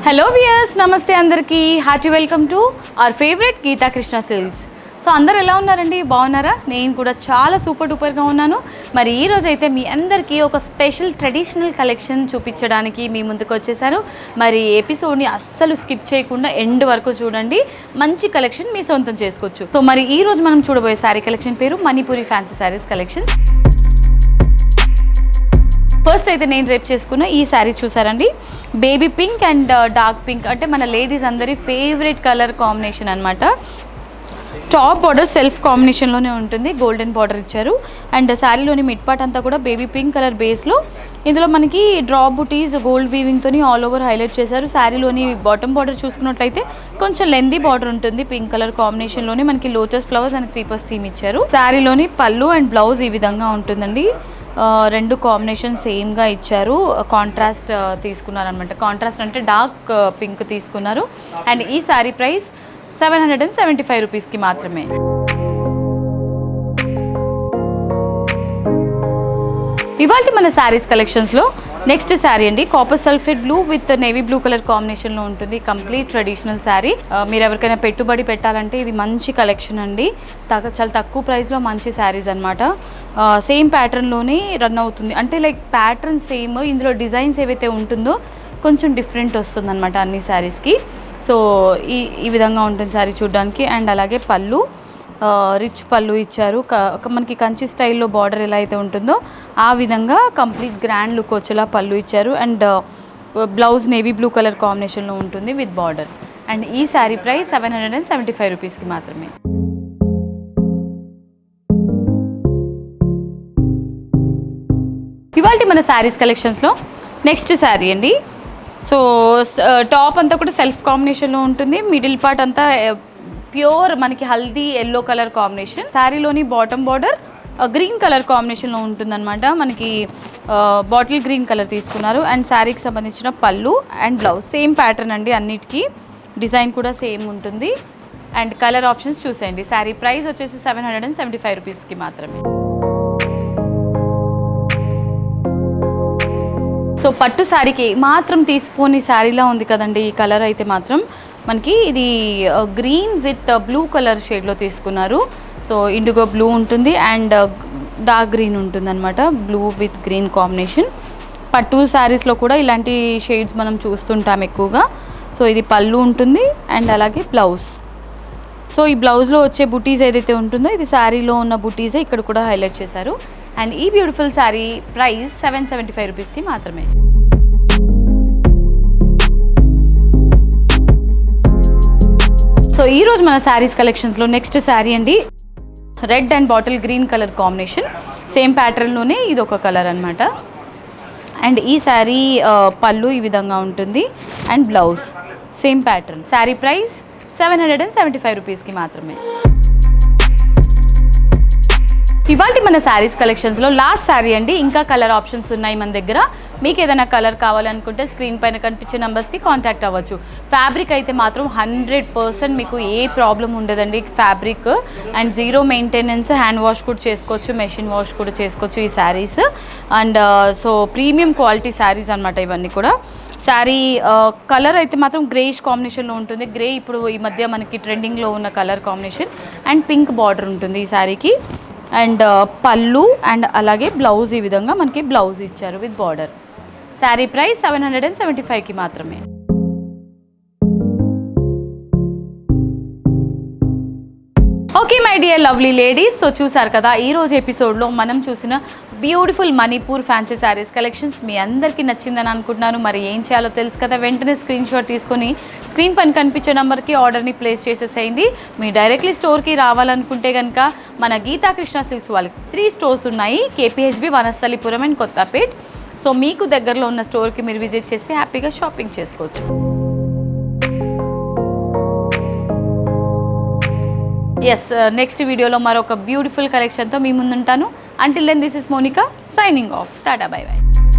Hello viewers, నమస్తే అందరికీ. Hearty welcome to our favourite Geeta Krishna silks. So అందరు ఎలా ఉన్నారండి? బాగున్నారా? నేను కూడా చాలా సూపర్ డూపర్గా ఉన్నాను. మరి ఈరోజు అయితే మీ అందరికీ ఒక స్పెషల్ ట్రెడిషనల్ కలెక్షన్ చూపించడానికి మీ ముందుకు వచ్చేసాను. మరి ఎపిసోడ్ని అస్సలు స్కిప్ చేయకుండా ఎండ్ వరకు చూడండి. మంచి కలెక్షన్ మీ సొంతం చేసుకోవచ్చు. సో మరి ఈరోజు మనం చూడబోయే శారీ కలెక్షన్ పేరు Manipuri fancy saris collection. First అయితే నేను రేపు చేసుకున్న ఈ శారీ చూసారండి, baby pink and dark pink, అంటే మన లేడీస్ అందరి ఫేవరెట్ కలర్ కాంబినేషన్ అనమాట. టాప్ బార్డర్ సెల్ఫ్ కాంబినేషన్లోనే ఉంటుంది, గోల్డెన్ బార్డర్ ఇచ్చారు. అండ్ శారీలోని మిడ్ పార్ట్ అంతా కూడా బేబీ పింక్ కలర్ బేస్లో, ఇందులో మనకి డ్రాప్ బుటీస్ గోల్డ్ వీవింగ్తోని ఆల్ ఓవర్ హైలైట్ చేశారు. శారీలోని బాటమ్ బార్డర్ చూసుకున్నట్లయితే కొంచెం లెందీ బార్డర్ ఉంటుంది, పింక్ కలర్ కాంబినేషన్లోనే మనకి lotus flowers and creepers theme ఇచ్చారు. శారీలోని పళ్ళు అండ్ బ్లౌజ్ ఈ విధంగా ఉంటుందండి. రెండు కాంబినేషన్ సేమ్గా ఇచ్చారు, కాంట్రాస్ట్ తీసుకున్నారనమాట. కాంట్రాస్ట్ అంటే డార్క్ పింక్ తీసుకున్నారు. అండ్ ఈ శారీ ప్రైస్ 775 రూపీస్కి మాత్రమే. ఇవాళ మన శారీస్ కలెక్షన్స్లో నెక్స్ట్ శారీ అండి, copper sulphate blue with navy blue colour కాంబినేషన్లో ఉంటుంది. Complete traditional sari. మీరు ఎవరికైనా పెట్టుబడి పెట్టాలంటే ఇది మంచి కలెక్షన్ అండి. చాలా తక్కువ ప్రైస్లో మంచి శారీస్ అనమాట. సేమ్ ప్యాటర్న్లోనే రన్ అవుతుంది, అంటే లైక్ ప్యాటర్న్ సేమ్, ఇందులో డిజైన్స్ ఏవైతే ఉంటుందో కొంచెం డిఫరెంట్ వస్తుంది అనమాట అన్ని శారీస్కి. సో ఈ విధంగా ఉంటుంది శారీ చూడడానికి. అండ్ అలాగే పళ్ళు రిచ్ పళ్ళు ఇచ్చారు. మనకి కంచి స్టైల్లో బార్డర్ ఎలా అయితే ఉంటుందో ఆ విధంగా కంప్లీట్ గ్రాండ్ లుక్ వచ్చేలా పళ్ళు ఇచ్చారు. And blouse navy blue colour కాంబినేషన్లో ఉంటుంది విత్ బార్డర్. అండ్ ఈ శారీ ప్రైస్ 775 రూపీస్కి మాత్రమే. ఇవాళ మన శారీస్ కలెక్షన్స్లో నెక్స్ట్ శారీ అండి. సో టాప్ అంతా కూడా సెల్ఫ్ కాంబినేషన్లో ఉంటుంది, మిడిల్ పార్ట్ అంతా ప్యూర్ మనకి హల్దీ ఎల్లో కలర్ కాంబినేషన్. శారీలోని బాటమ్ బార్డర్ గ్రీన్ కలర్ కాంబినేషన్లో ఉంటుందన్నమాట. మనకి బాటిల్ గ్రీన్ కలర్ తీసుకున్నారు. అండ్ శారీకి సంబంధించిన పళ్ళు అండ్ బ్లౌజ్ సేమ్ ప్యాటర్న్ అండి, అన్నిటికీ డిజైన్ కూడా సేమ్ ఉంటుంది. అండ్ కలర్ ఆప్షన్స్ చూసేయండి. శారీ ప్రైస్ వచ్చేసి 775 రూపీస్కి మాత్రమే. సో పట్టు శారీకి మాత్రం తీసుకోని శారీలా ఉంది కదండి ఈ కలర్ అయితే మాత్రం. మనకి ఇది గ్రీన్ విత్ బ్లూ కలర్ షేడ్లో తీసుకున్నారు. సో ఇండిగో బ్లూ ఉంటుంది అండ్ డార్క్ గ్రీన్ ఉంటుంది అనమాట, బ్లూ విత్ గ్రీన్ కాంబినేషన్. పట్టు శారీస్లో కూడా ఇలాంటి షేడ్స్ మనం చూస్తుంటాం ఎక్కువగా. సో ఇది పళ్ళు ఉంటుంది అండ్ అలాగే బ్లౌజ్. సో ఈ బ్లౌజ్లో వచ్చే బుటీస్ ఏదైతే ఉంటుందో ఇది శారీలో ఉన్న బుటీసే ఇక్కడ కూడా హైలైట్ చేశారు. అండ్ ఈ బ్యూటిఫుల్ శారీ ప్రైస్ 775 రూపీస్కి మాత్రమే. సో ఈరోజు మన శారీస్ కలెక్షన్స్లో నెక్స్ట్ శారీ అండి, red and bottle green colour combination. Same ప్యాటర్న్లోనే ఇది ఒక కలర్ అనమాట. అండ్ ఈ శారీ పళ్ళు ఈ విధంగా ఉంటుంది and blouse same pattern. Sari price 775 రూపీస్కి మాత్రమే. ఇవాళ మన శారీస్ కలెక్షన్స్లో లాస్ట్ శారీ అండి. ఇంకా కలర్ ఆప్షన్స్ ఉన్నాయి మన దగ్గర. మీకు ఏదైనా కలర్ కావాలనుకుంటే స్క్రీన్ పైన కనిపించే నెంబర్స్కి కాంటాక్ట్ అవ్వచ్చు. ఫ్యాబ్రిక్ అయితే మాత్రం 100% మీకు ఏ ప్రాబ్లం ఉండదండి. Fabric and zero maintenance, hand wash కూడా చేసుకోవచ్చు, మెషిన్ వాష్ కూడా చేసుకోవచ్చు ఈ saris. And so premium quality saris అనమాట ఇవన్నీ కూడా. శారీ కలర్ అయితే మాత్రం గ్రేష్ కాంబినేషన్లో ఉంటుంది. గ్రే ఇప్పుడు ఈ మధ్య మనకి ట్రెండింగ్లో ఉన్న colour combination. And pink border ఉంటుంది ఈ శారీకి. అండ్ పళ్ళు అండ్ అలాగే బ్లౌజ్ ఈ విధంగా మనకి బ్లౌజ్ ఇచ్చారు విత్ బార్డర్. శారీ ప్రైస్ 775కి మాత్రమే. Okay my dear lovely ladies, so చూసారు కదా ఈరోజు ఎపిసోడ్లో మనం చూసిన beautiful Manipur fancy saris collections మీ అందరికీ నచ్చిందని అనుకుంటున్నాను. మరి ఏం చేయాలో తెలుసు కదా, వెంటనే స్క్రీన్ షాట్ తీసుకొని స్క్రీన్ పైన కనిపించే నెంబర్కి ఆర్డర్ని ప్లేస్ చేసేసేయండి. మీరు డైరెక్ట్లీ స్టోర్కి రావాలనుకుంటే కనుక మన గీతా కృష్ణ సిల్క్స్ వాళ్ళకి 3 స్టోర్స్ ఉన్నాయి, KPHB, Vanasthalipuram and Kothapet. So మీకు దగ్గరలో ఉన్న స్టోర్కి మీరు విజిట్ చేసి హ్యాపీగా షాపింగ్ చేసుకోవచ్చు. ఎస్, నెక్స్ట్ వీడియోలో మరొక బ్యూటిఫుల్ కలెక్షన్తో మీ ముందుంటాను. Until then, this is Monica signing off. Tata, bye bye.